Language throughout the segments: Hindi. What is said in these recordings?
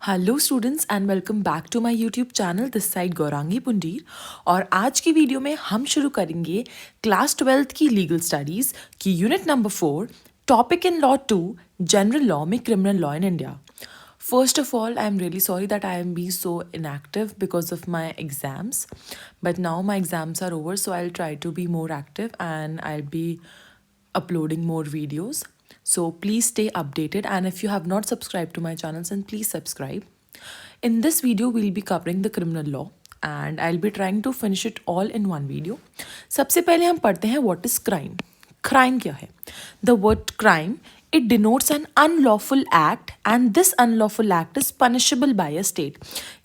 Hello students and welcome back to my YouTube channel this side Gaurangi Pundir. और आज की वीडियो में हम शुरू करेंगे क्लास 12th की लीगल स्टडीज़ की unit number 4 topic in law 2 general law में criminal law in India. First of all, I'm really sorry that I am being so inactive because of my exams. But now my exams are over, so I'll try to be more active and I'll be uploading more videos. So please stay updated, and if you have not subscribed to my channel, then please subscribe. In this video, we'll be covering the criminal law and I'll be trying to finish it all in one video. सबसे पहले हम पढ़ते हैं what is crime. Crime क्या है? The word crime, it denotes an unlawful act and this unlawful act is punishable by a state.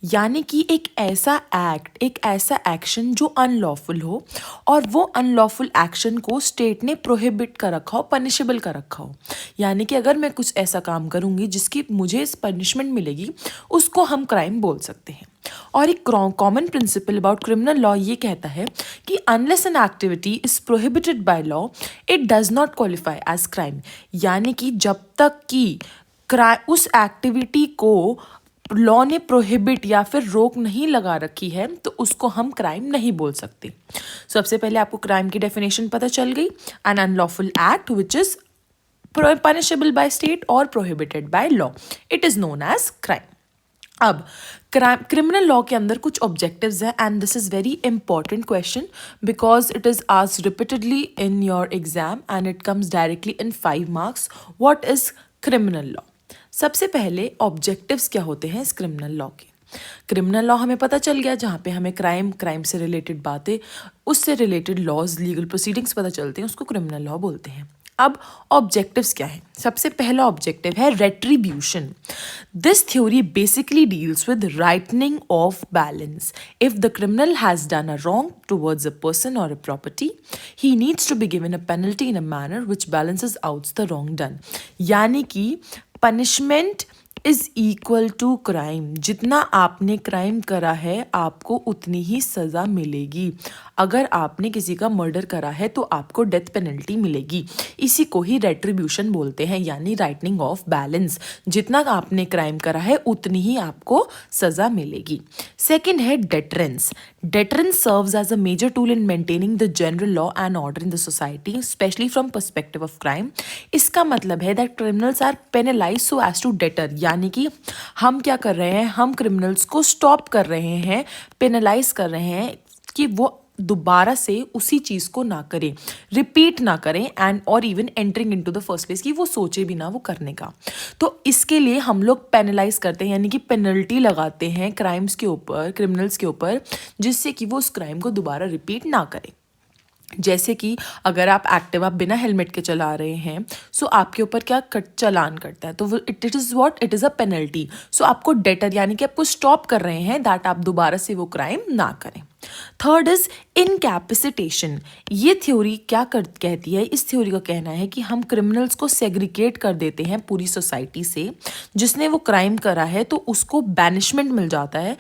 यानी कि एक ऐसा एक्ट, एक ऐसा एक्शन जो अनलॉफुल हो और वो अनलॉफुल एक्शन को स्टेट ने प्रोहिबिट कर रखा हो, पनिशेबल कर रखा हो। यानी कि अगर मैं कुछ ऐसा काम करूँगी जिसकी मुझे पनिशमेंट मिलेगी, उसको हम क्राइम बोल सकते हैं। और एक common principle about criminal law ये कहता है कि unless an activity is prohibited by law it does not qualify as crime. यानी कि जब तक कि उस एक्टिविटी को लॉ ने प्रोहिबिट या फिर रोक नहीं लगा रखी है तो उसको हम क्राइम नहीं बोल सकते। सबसे पहले आपको क्राइम की डेफिनेशन पता चल गई, an unlawful act which is punishable by state or prohibited by law, it is known as crime. अब क्रिमिनल लॉ के अंदर कुछ ऑब्जेक्टिव्स हैं and this is very important question because it is asked repeatedly in your exam and it comes directly in 5 marks. What is criminal law? सबसे पहले ऑब्जेक्टिव्स क्या होते हैं इस क्रिमिनल लॉ के। क्रिमिनल लॉ हमें पता चल गया, जहाँ पे हमें क्राइम से रिलेटेड बातें, उससे रिलेटेड लॉज, लीगल प्रोसीडिंग्स पता चलते हैं, उसको क्रिमिनल लॉ बोलते हैं। अब ऑब्जेक्टिव्स क्या है? सबसे पहला ऑब्जेक्टिव है retribution. This theory basically deals with righting of balance. If the criminal has done a wrong towards a person or a property, he needs to be given a penalty in a manner which balances out the wrong done. यानी कि punishment is equal to crime. जितना आपने क्राइम करा है आपको उतनी ही सज़ा मिलेगी। अगर आपने किसी का मर्डर करा है तो आपको डेथ पेनल्टी मिलेगी। इसी को ही रेट्रीब्यूशन बोलते हैं, यानी राइटनिंग ऑफ बैलेंस। जितना आपने क्राइम करा है उतनी ही आपको सज़ा मिलेगी। सेकेंड है deterrence. Deterrence serves as a major tool in maintaining the general law and order in the society, specially from perspective of crime. इसका मतलब है that criminals are penalise so as to deter. यानी कि हम क्या कर रहे हैं, हम क्रिमिनल्स को स्टॉप कर रहे हैं, पेनलाइज कर रहे हैं कि वो दोबारा से उसी चीज़ को ना करें, रिपीट ना करें एंड और even entering into the first place, कि वो सोचे भी ना वो करने का। तो इसके लिए हम लोग पेनलाइज करते हैं, यानी कि पेनल्टी लगाते हैं क्राइम्स के ऊपर, क्रिमिनल्स के ऊपर, जिससे कि वो उस क्राइम को दोबारा रिपीट ना करें। जैसे कि अगर आप एक्टिवा बिना हेलमेट के चला रहे हैं, सो आपके ऊपर क्या चालान करता है, तो वो it is what, it is a penalty. So आपको डेटर, यानी कि आपको स्टॉप कर रहे हैं दैट आप दोबारा से वो क्राइम ना करें। Third is incapacitation. ये थ्योरी क्या कहती है? इस थ्योरी का कहना है कि हम क्रिमिनल्स को सेग्रीगेट कर देते हैं पूरी सोसाइटी से। जिसने वो क्राइम करा है तो उसको बैनिशमेंट मिल जाता है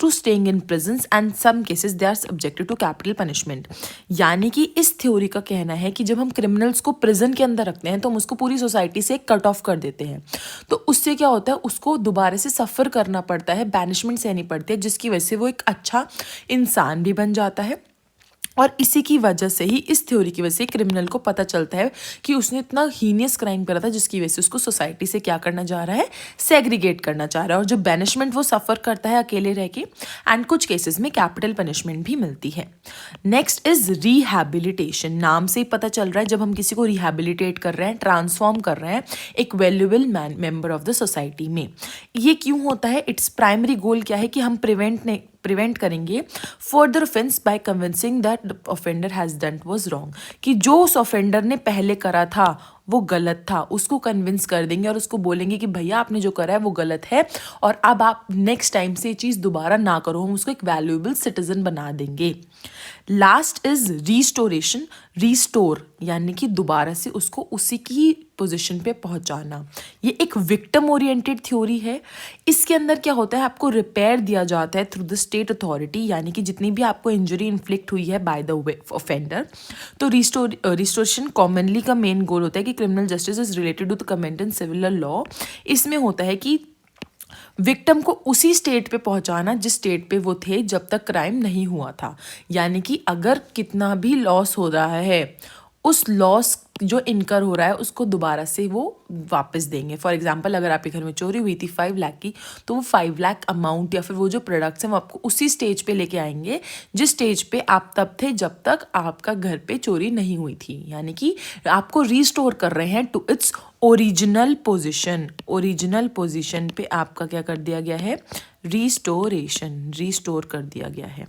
to staying in prisons and some cases they are subjected to capital punishment। यानी कि इस थ्योरी का कहना है कि जब हम क्रिमिनल्स को प्रिजन के अंदर रखते हैं तो हम उसको पूरी सोसाइटी से कट ऑफ कर देते हैं। तो उससे क्या होता है, उसको दोबारा से सफ़र करना पड़ता है, बैनिशमेंट सहनी पड़ती है, जिसकी वजह से वो एक अच्छा इंसान भी बन जाता है। और इसी की वजह से ही, इस थ्योरी की वजह से क्रिमिनल को पता चलता है कि उसने इतना हीनियस क्राइम करा था जिसकी वजह से उसको सोसाइटी से क्या करना चाह रहा है, सेग्रीगेट करना चाह रहा है। और जो बैनिशमेंट वो सफ़र करता है अकेले रह के, एंड कुछ केसेस में कैपिटल पनिशमेंट भी मिलती है। Next is rehabilitation. नाम से ही पता चल रहा है, जब हम किसी को रिहैबिलिटेट कर रहे हैं, ट्रांसफॉर्म कर रहे हैं एक valuable member of the society में। ये क्यों होता है? इट्स प्राइमरी गोल क्या है कि हम प्रिवेंट करेंगे further offence by convincing that the offender has done was wrong. कि जो उस ऑफेंडर ने पहले करा था वो गलत था, उसको कन्विंस कर देंगे और उसको बोलेंगे कि भैया आपने जो करा है वो गलत है और अब आप नेक्स्ट टाइम से ये चीज़ दोबारा ना करो। हम उसको एक वैल्यूएबल सिटीजन बना देंगे। Last is restoration. रिस्टोर यानी कि दोबारा से उसको उसी की पोजीशन पे पहुंचाना। ये एक विक्टिम ओरिएंटेड थ्योरी है। इसके अंदर क्या होता है, आपको रिपेयर दिया जाता है थ्रू द स्टेट अथॉरिटी, यानी कि जितनी भी आपको इंजरी इन्फ्लिक्ट हुई है बाय द ऑफेंडर। तो रिस्टोरेशन कॉमनली का मेन गोल होता है कि criminal justice is related to the comment in civil law. इसमें होता है कि विक्टिम को उसी स्टेट पे पहुंचाना जिस स्टेट पे वो थे जब तक क्राइम नहीं हुआ था। यानी कि अगर कितना भी लॉस हो रहा है, उस लॉस जो इनकर हो रहा है उसको दोबारा से वो वापस देंगे। फॉर एग्जांपल, अगर आपके घर में चोरी हुई थी 5 लाख की, तो वो 5 लाख अमाउंट या फिर वो जो प्रोडक्ट्स हैं वो आपको उसी स्टेज पे लेके आएंगे जिस स्टेज पे आप तब थे जब तक आपका घर पे चोरी नहीं हुई थी। यानी कि आपको रिस्टोर कर रहे हैं to its original position. Original position पे आपका क्या कर दिया गया है? रिस्टोरेशन, रिस्टोर कर दिया गया है।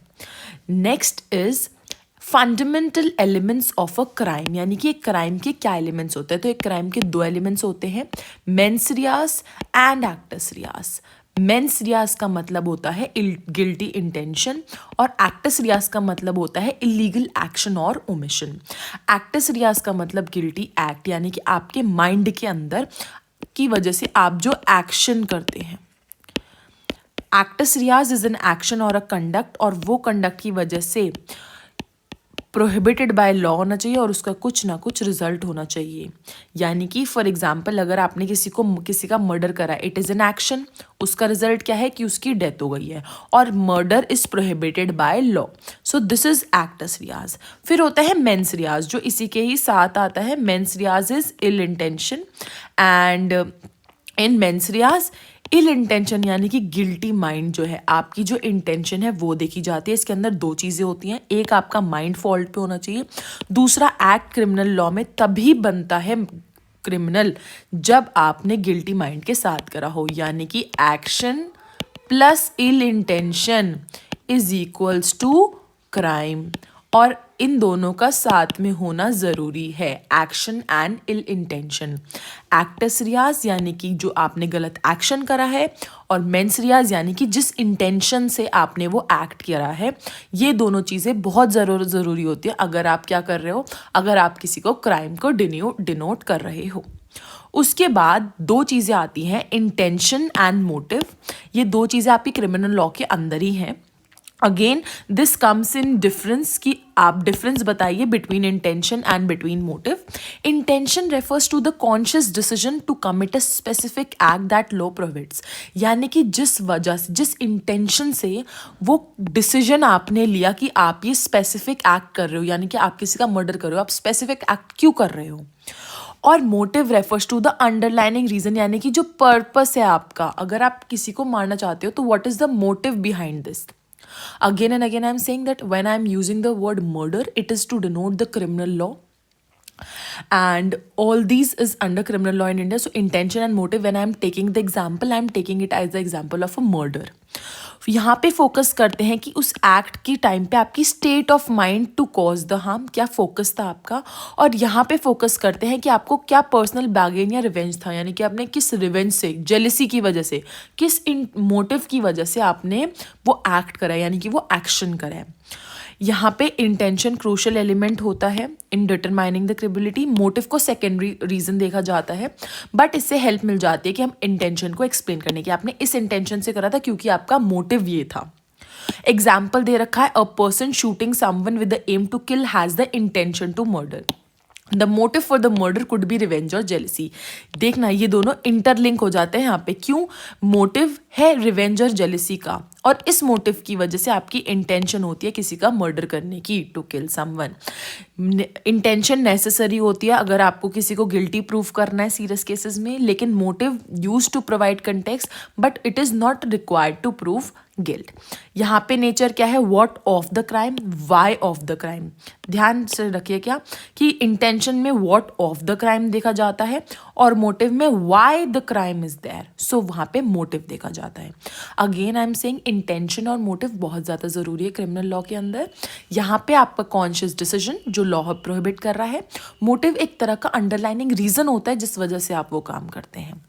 Next is fundamental elements of a crime. यानी कि एक क्राइम के क्या एलिमेंट्स होते हैं? तो एक क्राइम के 2 एलिमेंट्स होते हैं, mens rea and actus reus. Mens rea का मतलब होता है गिल्टी इंटेंशन और एक्टस रियास का मतलब होता है illegal action or omission. Actus reus का मतलब गिल्टी एक्ट, यानी कि आपके माइंड के अंदर की वजह से आप जो एक्शन करते हैं। Actus reus is an action और अ कंडक्ट, और वो कंडक्ट की वजह से प्रोहिबिटेड बाय लॉ होना चाहिए और उसका कुछ ना कुछ रिजल्ट होना चाहिए। यानी कि फॉर एग्जाम्पल, अगर आपने किसी का मर्डर करा, इट इज़ एन एक्शन, उसका रिजल्ट क्या है कि उसकी डेथ हो गई है, और murder is prohibited by law, so this is actus reus. फिर होता है मेंस रियाज, जो इसी के ही साथ आता है। Mens rea is ill intention, and in mens rea ill intention यानी कि गिल्टी माइंड जो है, आपकी जो इंटेंशन है वो देखी जाती है। इसके अंदर 2 चीज़ें होती हैं, एक आपका माइंड फॉल्ट पे होना चाहिए, दूसरा एक्ट क्रिमिनल लॉ में तभी बनता है क्रिमिनल जब आपने गिल्टी माइंड के साथ करा हो। यानी कि action plus ill intention is equals to crime, और इन दोनों का साथ में होना ज़रूरी है, action and ill intention. Actus reus यानी कि जो आपने गलत एक्शन करा है, और मेंस रियाज यानी कि जिस इंटेंशन से आपने वो एक्ट करा है। ये दोनों चीज़ें बहुत ज़रूरी होती है अगर आप क्या कर रहे हो, अगर आप किसी को क्राइम को डिनोट कर रहे हो। उसके बाद 2 चीज़ें आती हैं, इंटेंशन एंड मोटिव। ये 2 चीज़ें आपकी क्रिमिनल लॉ के अंदर ही हैं। Again this comes in difference, कि आप डिफरेंस बताइए between intention and between motive. Intention refers to the conscious decision to commit a specific act that law prohibits. यानी कि जिस वजह से, जिस इंटेंशन से वो डिसीजन आपने लिया कि आप ये स्पेसिफिक एक्ट कर रहे हो, यानी कि आप किसी का मर्डर कर रहे हो, आप स्पेसिफिक एक्ट क्यों कर रहे हो। और motive refers to the underlining reason, यानी कि जो पर्पस है आपका, अगर आप किसी को मारना चाहते हो तो what is the motive behind this. Again and again, I'm saying that when I'm using the word murder, it is to denote the criminal law. And all these is under criminal law in India. So intention and motive, when I'm taking the example, I'm taking it as the example of a murder. यहाँ पे फोकस करते हैं कि उस एक्ट की टाइम पे आपकी state of mind to cause the harm, क्या फोकस था आपका। और यहाँ पे फोकस करते हैं कि आपको क्या पर्सनल बैगेन या रिवेंज था, यानी कि आपने किस रिवेंज से, जेलिसी की वजह से, किस मोटिव की वजह से आपने वो एक्ट करा, यानी कि वो एक्शन करा है। यहाँ पे इंटेंशन क्रूशियल एलिमेंट होता है in determining the criminality. Motive को सेकेंडरी रीजन देखा जाता है, बट इससे हेल्प मिल जाती है कि हम इंटेंशन को एक्सप्लेन करने की, आपने इस इंटेंशन से करा था क्योंकि आपका मोटिव ये था। एग्जाम्पल दे रखा है, a person shooting someone with the aim to kill has the intention to murder. The motive for the murder could be revenge और जेलसी। देखना ये दोनों इंटरलिंक हो जाते हैं यहाँ पे, क्यों? मोटिव है रिवेंज और जेलसी का, और इस मोटिव की वजह से आपकी इंटेंशन होती है किसी का मर्डर करने की, to kill someone. Intention necessary होती है अगर आपको किसी को गिल्टी प्रूफ करना है सीरियस केसेस में, लेकिन motive use to provide context but it is not required to proof guilt. यहाँ पे नेचर क्या है, what of the crime, why of the crime. ध्यान से रखिए क्या कि इंटेंशन में व्हाट ऑफ द क्राइम देखा जाता है और मोटिव में why the crime is there, so वहाँ पे मोटिव देखा जाता है। Again I am saying intention और मोटिव बहुत ज़्यादा ज़रूरी है क्रिमिनल लॉ के अंदर। यहाँ पे आपका कॉन्शियस डिसीजन जो लॉ प्रोहिबिट कर रहा है, मोटिव एक तरह का अंडरलाइनिंग रीज़न होता है जिस वजह से आप वो काम करते हैं।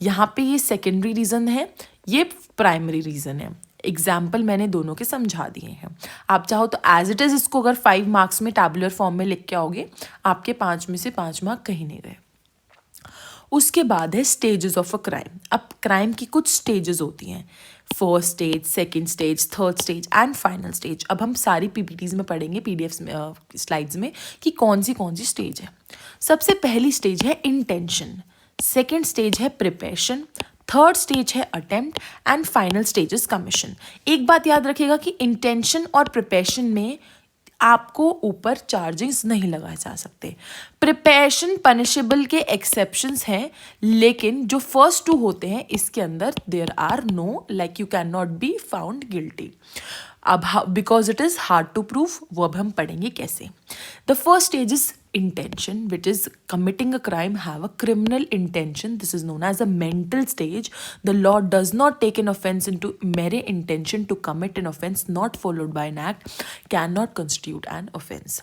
यहाँ पे ये सेकेंडरी रीज़न है, ये प्राइमरी रीज़न है। एग्जाम्पल मैंने दोनों के समझा दिए हैं। आप चाहो तो एज इट इज़ इसको अगर 5 मार्क्स में टैबुलर फॉर्म में लिख के आओगे, आपके 5 में से 5 मार्क कहीं नहीं गए। उसके बाद है स्टेजेस ऑफ अ क्राइम। अब क्राइम की कुछ स्टेजेस होती हैं, first stage, second stage, third stage and final stage. अब हम सारी पीपीटीज में पढ़ेंगे, पीडीएफ्स में, स्लाइड्स में, कि कौन सी स्टेज है। सबसे पहली स्टेज है इंटेंशन, सेकेंड स्टेज है प्रिपरेशन, थर्ड स्टेज है attempt and final stage is commission. एक बात याद रखिएगा कि इंटेंशन और प्रिपरेशन में आपको ऊपर चार्जेस नहीं लगाए जा सकते। प्रिपरेशन पनिशेबल के एक्सेप्शंस हैं, लेकिन जो फर्स्ट टू होते हैं इसके अंदर there are no, like you can not be found guilty. अब because it is hard to prove, वो अब हम पढ़ेंगे कैसे। The first stage is intention, which is committing a crime, have a criminal intention. This is known as a mental stage. The law does not take an offense into mere intention to commit an offense not followed by an act cannot constitute an offense.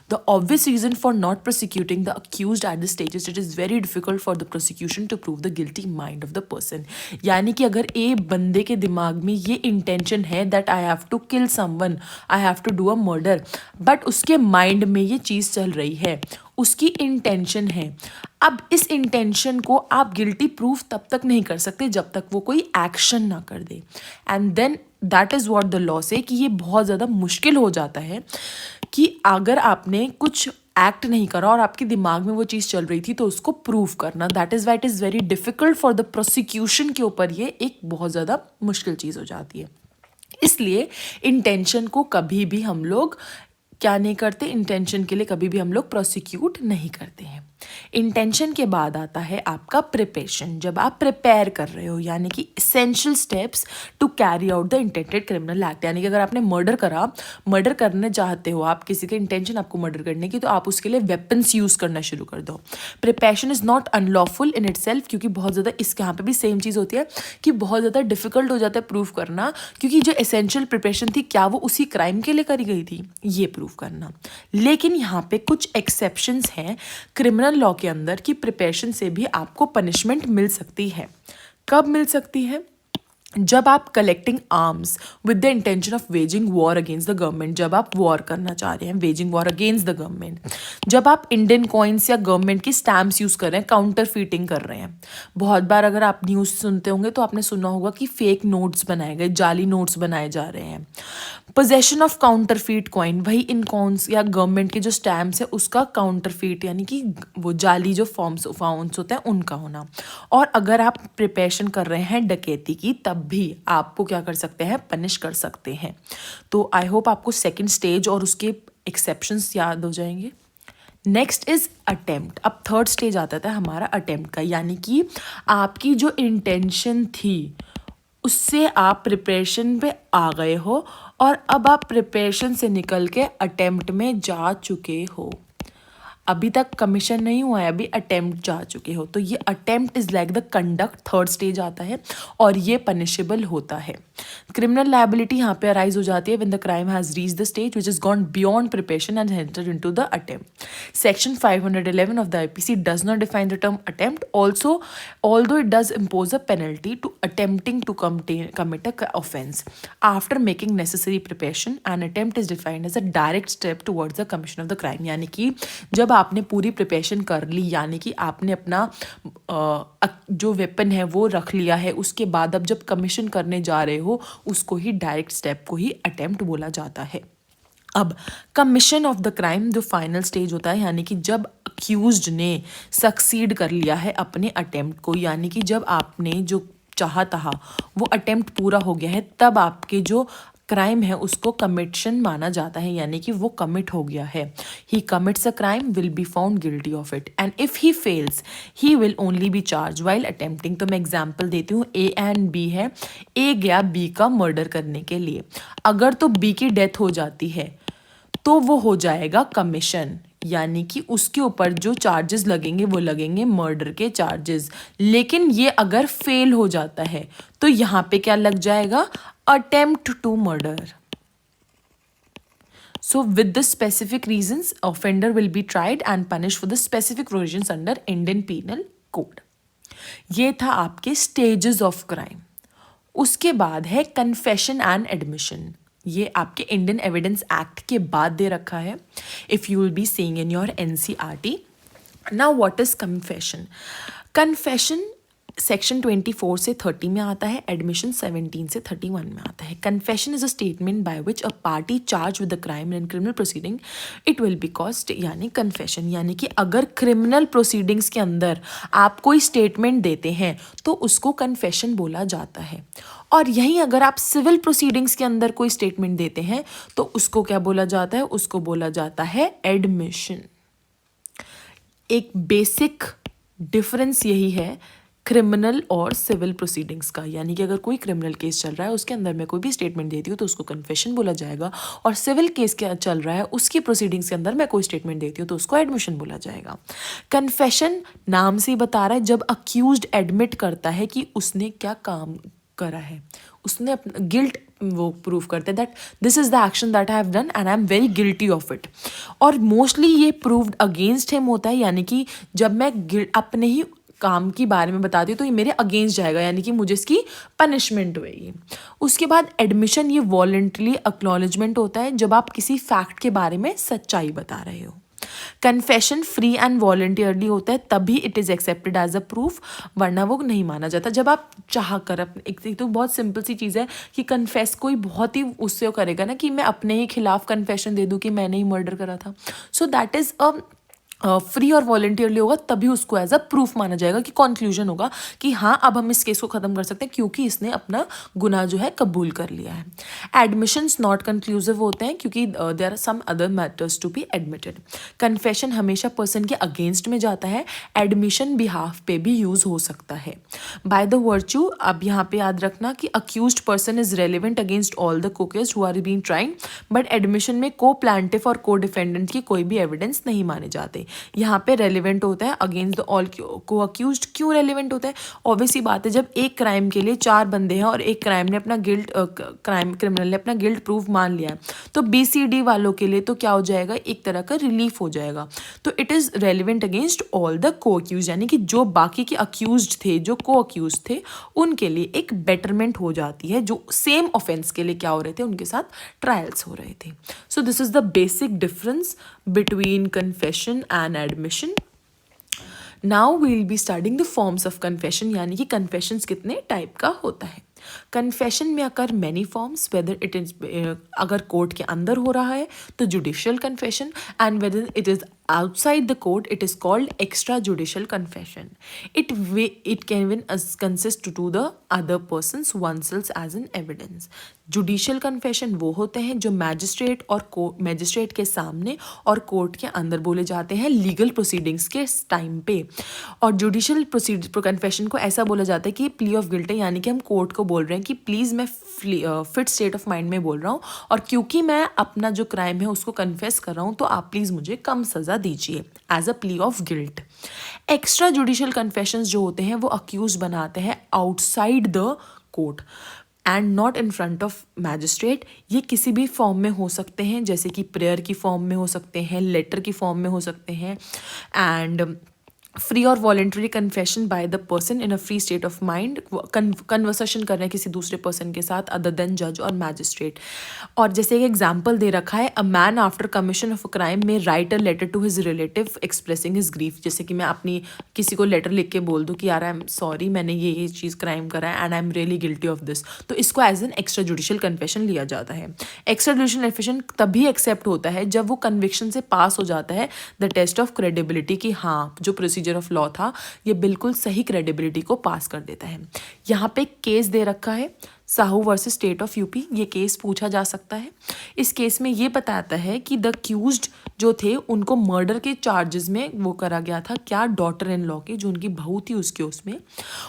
The obvious reason for not prosecuting the accused at this stage is it is very difficult for the prosecution to prove the guilty mind of the person. यानी कि अगर ए बंदे के दिमाग में ये इंटेंशन है that I have to kill someone, I have to do a murder, but उसके माइंड में ये चीज़ चल रही है, उसकी इंटेंशन है। अब इस इंटेंशन को आप गिल्टी प्रूफ तब तक नहीं कर सकते जब तक वो कोई एक्शन ना कर दे। And then that is what the law say, कि ये बहुत ज़्यादा मुश्किल हो जाता है कि अगर आपने कुछ एक्ट नहीं करा और आपके दिमाग में वो चीज़ चल रही थी तो उसको प्रूव करना, that is why it is very difficult for the prosecution के ऊपर ये एक बहुत ज़्यादा मुश्किल चीज़ हो जाती है। इसलिए इंटेंशन को कभी भी हम लोग क्या नहीं करते, इंटेंशन के लिए कभी भी हम लोग प्रोसिक्यूट नहीं करते हैं। इंटेंशन के बाद आता है आपका प्रिपरेशन, जब आप प्रिपेयर कर रहे हो, यानी कि essential steps to carry out the intended criminal act. यानी कि अगर आपने मर्डर करने चाहते हो, आप किसी के इंटेंशन आपको मर्डर करने की, तो आप उसके लिए वेपन्स यूज करना शुरू कर दो। Preparation is not unlawful in itself, क्योंकि बहुत ज़्यादा इसके यहाँ पे भी सेम चीज़ होती है कि बहुत ज़्यादा डिफिकल्ट हो जाता है प्रूव करना, क्योंकि जो एसेंशियल प्रिपरेशन थी क्या वो उसी क्राइम के लिए करी गई थी, ये प्रूव करना। लेकिन यहाँ पे कुछ एक्सेप्शंस हैं क्रिमिनल लॉ के अंदर कि प्रिपरेशन से भी आपको पनिशमेंट मिल सकती है। कब मिल सकती है? जब आप collecting arms with the intention of waging war against the government, जब आप वॉर करना चाह रहे हैं, waging war against the government, जब आप इंडियन कॉइन्स या गवर्नमेंट की स्टैम्प्स यूज़ कर रहे हैं, काउंटर फीटिंग कर रहे हैं। बहुत बार अगर आप न्यूज़ सुनते होंगे तो आपने सुना होगा कि फेक नोट्स बनाए गए, जाली नोट्स बनाए जा रहे हैं। Possession of counter feet coin, वही इन कॉइन्स या गवर्नमेंट के जो स्टैम्प्स है उसका काउंटर फीट, यानी कि वो जाली जो फॉर्म्स होते हैं उनका होना। और अगर आप प्रिपरेशन कर रहे हैं डकैती की, तब भी आपको क्या कर सकते हैं, पनिश कर सकते हैं। तो आई होप आपको सेकंड स्टेज और उसके एक्सेप्शंस याद हो जाएंगे। Next is attempt. अब थर्ड स्टेज आता था हमारा अटेम्प्ट का, यानी कि आपकी जो इंटेंशन थी उससे आप प्रिपरेशन पे आ गए हो और अब आप प्रिपरेशन से निकल के अटेम्प्ट में जा चुके हो। अभी तक कमीशन नहीं हुआ है, अभी अटेम्प्ट जा चुके हो, तो ये attempt is like the conduct, third stage आता है और ये पनिशेबल होता है। क्रिमिनल लायबिलिटी यहाँ पे अराइज हो जाती है when the crime has reach the stage which is gone beyond preparation and entered into the attempt. Section 511 of the IPC does not define the term attempt also, although it does impose a penalty to attempting to commit a offence after making necessary preparation. And attempt is defined as a direct step towards the commission of the crime. यानी कि जब आपने पूरी प्रिपरेशन कर ली, यानी कि आपने अपना जो वेपन है वो रख लिया है, उसके बाद अब जब कमीशन करने जा रहे हो उसको ही डायरेक्ट स्टेप को ही अटेम्प्ट बोला जाता है। अब कमीशन ऑफ द क्राइम जो फाइनल स्टेज होता है, यानी कि जब अक्यूज्ड ने सक्सीड कर लिया है अपने अटेम्प्ट को, यानी कि जब आपने जो चाहा था वो अटेम्प्ट पूरा हो गया है, तब आपके जो क्राइम है उसको कमिशन माना जाता है, यानी कि वो कमिट हो गया है। He commits a crime will be found guilty of it and if he fails he will only be charge while attempting. तो मैं एग्जाम्पल देती हूँ, ए एंड बी है, ए गया बी का मर्डर करने के लिए, अगर तो बी की डेथ हो जाती है तो वो हो जाएगा कमीशन, यानी कि उसके ऊपर जो चार्जेस लगेंगे वो लगेंगे मर्डर के चार्जेस। लेकिन ये अगर फेल हो जाता है तो यहाँ पे क्या लग जाएगा, attempt to murder. So with the specific reasons, offender will be tried and punished for the specific provisions under Indian Penal Code. ये था आपके stages of crime। उसके बाद है confession and admission। ये आपके इंडियन एविडेंस एक्ट के बाद दे रखा है, if you will be seeing in your NCERT। Now what is confession? Confession section 24 से 30 में आता है, एडमिशन 17 से 31 में आता है। Confession is a statement by which a party charge with the crime in criminal proceeding it will be cost, यानी कन्फेशन, यानी कि अगर क्रिमिनल प्रोसीडिंग्स के अंदर आप कोई स्टेटमेंट देते हैं तो उसको कन्फेशन बोला जाता है। और यहीं अगर आप सिविल प्रोसीडिंग्स के अंदर कोई स्टेटमेंट देते हैं तो उसको क्या बोला जाता है, उसको बोला जाता है एडमिशन। एक बेसिक डिफरेंस यही है क्रिमिनल और सिविल प्रोसीडिंग्स का, यानी कि अगर कोई क्रिमिनल केस चल रहा है उसके अंदर मैं कोई भी स्टेटमेंट देती हूँ तो उसको कन्फेशन बोला जाएगा, और सिविल केस क्या चल रहा है उसकी प्रोसीडिंग्स के अंदर मैं कोई स्टेटमेंट देती हूँ तो उसको एडमिशन बोला जाएगा। कन्फेशन नाम से ही बता रहा है जब अक्यूज्ड एडमिट करता है कि उसने क्या काम करा है, उसने अपना गिल्ट वो प्रूव करते हैं that this is the action that I have done and I am very guilty of it. और मोस्टली ये प्रूव्ड अगेंस्ट हिम होता है, यानी कि जब मैं अपने ही काम के बारे में बताती हूँ तो ये मेरे अगेंस्ट जाएगा, यानी कि मुझे इसकी पनिशमेंट होएगी। उसके बाद एडमिशन, ये वॉलंटरी एक्नॉलेजमेंट होता है जब आप किसी फैक्ट के बारे में सच्चाई बता रहे हो। कन्फेशन फ्री एंड वॉलंटियरली होता है तभी it is accepted as a proof, वरना वो नहीं माना जाता। जब आप चाह कर एक तो बहुत सिंपल सी चीज़ है कि कन्फेस कोई बहुत ही उससे करेगा ना कि मैं अपने ही खिलाफ कन्फेशन दे दूँ कि मैंने ही मर्डर करा था, so that is a free और वॉलंटियरली होगा तभी उसको एज अ प्रूफ माना जाएगा कि कंक्लूजन होगा कि हाँ अब हम इस केस को ख़त्म कर सकते हैं क्योंकि इसने अपना गुनाह जो है कबूल कर लिया है। एडमिशंस नॉट कंक्लूसिव होते हैं क्योंकि there are some other matters to be admitted. Confession हमेशा पर्सन के अगेंस्ट में जाता है, एडमिशन बिहाफ पे भी यूज हो सकता है। बाय द वर्च्यू, अब यहाँ पे याद रखना कि accused person is relevant against all the coaccused who are being trying, but admission में को प्लांटिफ और को डिफेंडेंट की कोई भी एविडेंस नहीं माने जाते। यहाँ पे रेलिवेंट होता है अगेंस्ट द ऑल को अक्यूज्ड। क्यों रेलिवेंट होता है? ऑब्वियसली बात है, जब एक क्राइम के लिए 4 बंदे हैं और एक क्राइम ने अपना गिल्ट क्रिमिनल ने अपना गिल्ट प्रूफ मान लिया है तो BCD वालों के लिए तो क्या हो जाएगा, एक तरह का रिलीफ हो जाएगा। तो it is relevant against all the को अक्यूज, यानी कि जो बाकी के अक्यूज थे, जो को अक्यूज थे, उनके लिए एक बेटरमेंट हो जाती है जो सेम ऑफेंस के लिए क्या हो रहे थे, उनके साथ ट्रायल्स हो रहे थे। So this is the basic difference between confession and admission. Now we will be studying the forms of confession, यानी कि कन्फेशंस कितने टाइप का होता है। कन्फेशन में occur many forms, whether it is अगर कोर्ट के अंदर हो रहा है तो judicial confession, and whether it is outside the court it is called extrajudicial confession. It can even consist to the other persons oneself as an evidence. Judicial confession वो होते हैं जो मैजिस्ट्रेट और मैजिस्ट्रेट के सामने और कोर्ट के अंदर बोले जाते हैं लीगल प्रोसीडिंग्स के टाइम पे। और जुडिशियल कन्फेशन को ऐसा बोला जाता है कि प्ली ऑफ गिल्ट है, यानी कि हम कोर्ट को बोल रहे हैं कि प्लीज़ मैं फिट स्टेट ऑफ माइंड में बोल रहा हूँ और क्योंकि मैं अपना जो क्राइम है उसको कन्फेस कर रहा हूँ तो आप प्लीज़ मुझे कम सज़ा दीजिए as a plea of guilt. Extra judicial confessions जो होते हैं वो अक्यूज बनाते हैं outside the court and not in front of magistrate. ये किसी भी फॉर्म में हो सकते हैं, जैसे कि प्रेयर की फॉर्म में हो सकते हैं, लेटर की फॉर्म में हो सकते हैं, एंड फ्री और voluntary confession by the person in a free state of mind, conversation कर रहे हैं किसी दूसरे पर्सन के साथ अदर देन जज और मैजिस्ट्रेट। और जैसे एक एग्जांपल दे रखा है, a man after commission of a crime may write a letter to his relative expressing his grief. जैसे कि मैं अपनी किसी को लेटर लिख के बोल दूँ कि यार आई एम सॉरी, मैंने ये चीज़ क्राइम करा है and I am really guilty of this, तो इसको as an extra judicial confession लिया जाता है। एक्स्ट्रा जुडिशियल कन्फेशन तभी एक्सेप्ट होता है जब वो कन्विक्शन से पास हो जाता है द टेस्ट ऑफ क्रेडिबिलिटी, कि हाँ जो प्रोसीजर ऑफ लॉ था ये बिल्कुल सही क्रेडिबिलिटी को पास कर देता है। यहाँ पे केस दे रखा है Sahu versus state of UP, ये केस पूछा जा सकता है। इस केस में ये बताता है कि द अक्यूज्ड जो थे उनको मर्डर के चार्जेस में वो करा गया था, क्या, डॉटर इन लॉ के, जो उनकी बहू थी उसके उसमें।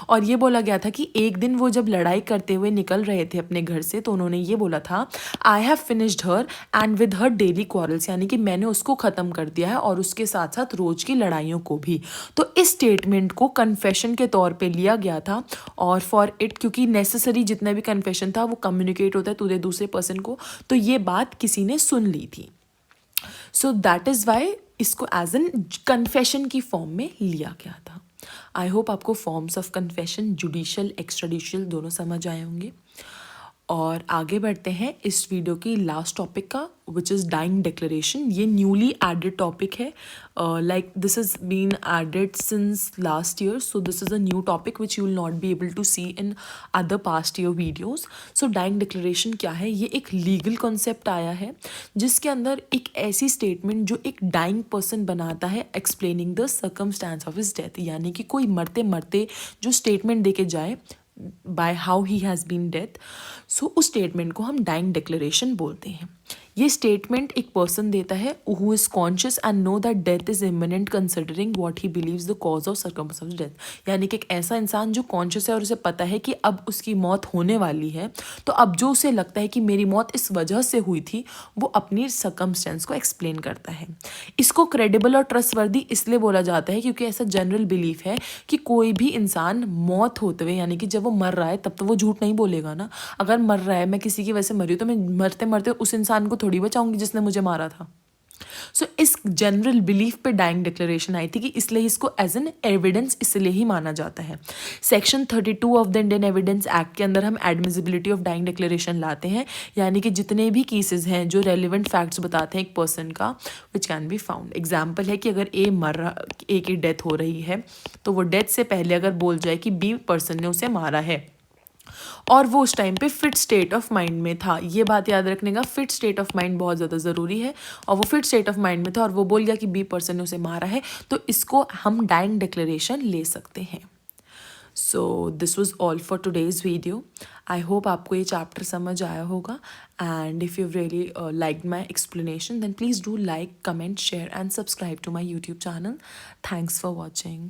और ये बोला गया था कि एक दिन वो जब लड़ाई करते हुए निकल रहे थे अपने घर से तो उन्होंने ये बोला था, I have finished her and with her daily quarrels, यानी कि मैंने उसको ख़त्म कर दिया है और उसके साथ साथ रोज की लड़ाइयों को भी। तो इस स्टेटमेंट को कन्फेशन के तौर पे लिया गया था और फॉर इट, क्योंकि नेसेसरी जितना भी कन्फेशन था वो कम्युनिकेट होता है टू दूसरे पर्सन को, तो ये बात किसी ने सुन ली थी। सो दैट इज़ वाई इसको एज एन कन्फेशन की फॉर्म में लिया गया था। आई होप आपको फॉर्म्स ऑफ कन्फेशन जुडिशियल एक्स्ट्राजुडिशियल दोनों समझ आए होंगे। और आगे बढ़ते हैं इस वीडियो की लास्ट टॉपिक का, विच इज़ डाइंग डिक्लेरेशन। ये न्यूली एडेड टॉपिक है, like this is been added since last year, so this is a new topic which you will not be able to see in other past year videos. So dying declaration क्या है? ये एक लीगल कॉन्सेप्ट आया है जिसके अंदर एक ऐसी स्टेटमेंट जो एक डाइंग पर्सन बनाता है explaining the circumstance of his death, यानी कि कोई मरते मरते जो स्टेटमेंट दे के जाए by how he has been death, so उस स्टेटमेंट को हम डाइंग डिक्लेरेशन बोलते हैं। ये स्टेटमेंट एक पर्सन देता है who is conscious and know that death is imminent considering what he believes the cause of circumstance of death, यानी कि एक ऐसा इंसान जो कॉन्शियस है और उसे पता है कि अब उसकी मौत होने वाली है, तो अब जो उसे लगता है कि मेरी मौत इस वजह से हुई थी, वो अपनी सर्कमस्टेंस को एक्सप्लेन करता है। इसको क्रेडिबल और ट्रस्टवर्दी इसलिए बोला जाता है क्योंकि ऐसा जनरल बिलीफ है कि कोई भी इंसान मौत होते हुए, यानी कि जब वो मर रहा है तब तो वो झूठ नहीं बोलेगा ना। अगर मर रहा है, मैं किसी की वजह से मरी हूँ, तो मैं मरते मरते उस इंसान को थोड़ी बचाऊंगी जिसने मुझे मारा था। सो इस जनरल बिलीफ पे डाइंग डिक्लेरेशन आई थी कि इसलिए इसको एज एन एविडेंस इसलिए ही माना जाता है। Section 32 of the Indian evidence act के अंदर हम एडमिसिबिलिटी ऑफ डाइंग डिक्लेरेशन लाते हैं, यानी कि जितने भी केसेस हैं जो रेलिवेंट फैक्ट्स बताते हैं एक पर्सन का, which can be found. Example है कि अगर ए की डेथ हो रही है, तो वो डेथ से पहले अगर बोल जाए कि बी पर्सन ने उसे मारा है और वो उस टाइम पे फिट स्टेट ऑफ माइंड में था, ये बात याद रखने का, फिट स्टेट ऑफ माइंड बहुत ज़्यादा ज़रूरी है, और वो फिट स्टेट ऑफ माइंड में था और वो बोल गया कि बी पर्सन ने उसे मारा है, तो इसको हम डाइंग डिक्लेरेशन ले सकते हैं। So this was all for today's video. I hope आपको ये चैप्टर समझ आया होगा, and if you really like my explanation then please do like, comment, share and subscribe to my YouTube channel. Thanks for watching.